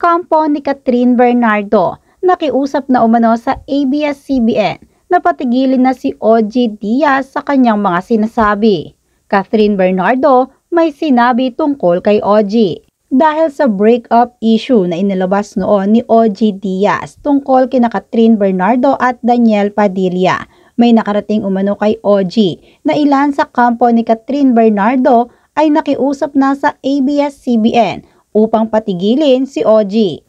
kampo ni Catherine Bernardo, nakiusap na umano sa ABS-CBN na patigilin na si OG Diaz sa kanyang mga sinasabi. Catherine Bernardo may sinabi tungkol kay OG dahil sa breakup issue na inilabas noon ni OG Diaz tungkol kina Catherine Bernardo at Daniel Padilla. May nakarating umano kay OG na ilan sa kampo ni Catherine Bernardo ay nakiusap na sa ABS-CBN upang patigilin si OG.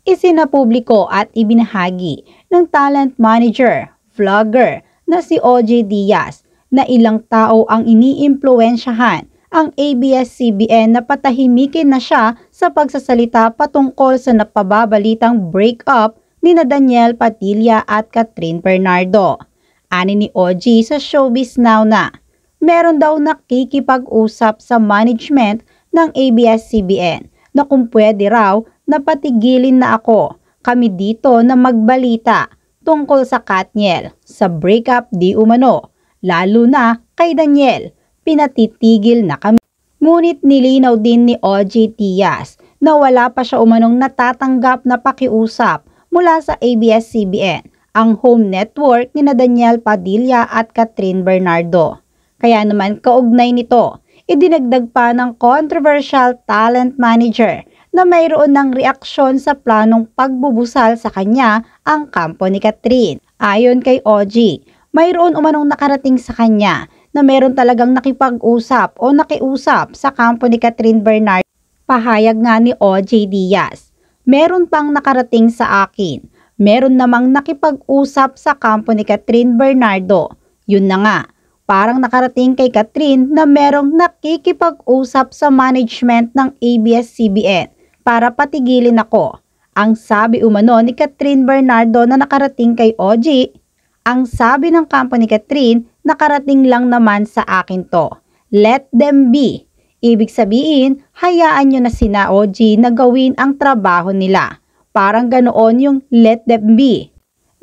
Isinapubliko at ibinahagi ng talent manager, vlogger na si OG Diaz na ilang tao ang iniimpluwensyahan ang ABS-CBN na patahimikin na siya sa pagsasalita patungkol sa napababalitang breakup ni Daniel Padilla at Catherine Bernardo. Ani ni OG sa Showbiz Now na meron daw nakikipag-usap sa management ng ABS-CBN na kung pwede raw na patigilin na ako, kami dito na magbalita tungkol sa Katniel, sa breakup di umano, lalo na kay Daniel, pinatitigil na kami. Ngunit nilinaw din ni OG Diaz na wala pa siya umanong natatanggap na pakiusap mula sa ABS-CBN, ang home network ni Daniel Padilla at Catherine Bernardo. Kaya naman kaugnay nito, idinagdag pa ng controversial talent manager na mayroon ng reaksyon sa planong pagbubusal sa kanya ang kampo ni Catherine. Ayon kay OG, mayroon umanong nakarating sa kanya na mayroon talagang nakipag-usap o nakiusap sa kampo ni Catherine Bernardo. Pahayag nga ni OG Diaz, meron pang nakarating sa akin, meron namang nakipag-usap sa kampo ni Catherine Bernardo. Yun na nga. Parang nakarating kay Catherine na merong nakikipag-usap sa management ng ABS-CBN para patigilin ako. Ang sabi umano ni Catherine Bernardo na nakarating kay OG, ang sabi ng kampo ni Catherine, nakarating lang naman sa akin to. Let them be. Ibig sabihin, hayaan nyo na sina OG na gawin ang trabaho nila. Parang ganoon yung let them be.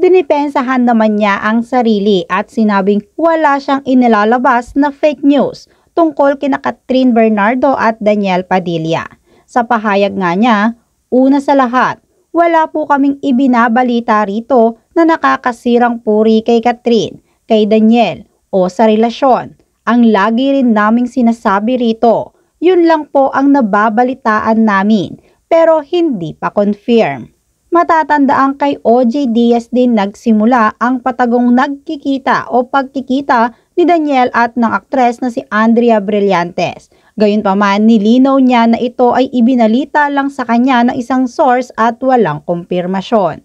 Dinipensahan naman niya ang sarili at sinabing wala siyang inilalabas na fake news tungkol kina Catherine Bernardo at Daniel Padilla. Sa pahayag nga niya, una sa lahat, wala po kaming ibinabalita rito na nakakasirang puri kay Catherine, kay Daniel o sa relasyon. Ang lagi rin naming sinasabi rito, yun lang po ang nababalitaan namin pero hindi pa confirm. Matatandaan kay OG Diaz din nagsimula ang patagong nagkikita o pagkikita ni Daniel at ng aktres na si Andrea Brillantes. Gayunpaman, nilinaw niya na ito ay ibinalita lang sa kanya ng isang source at walang kumpirmasyon.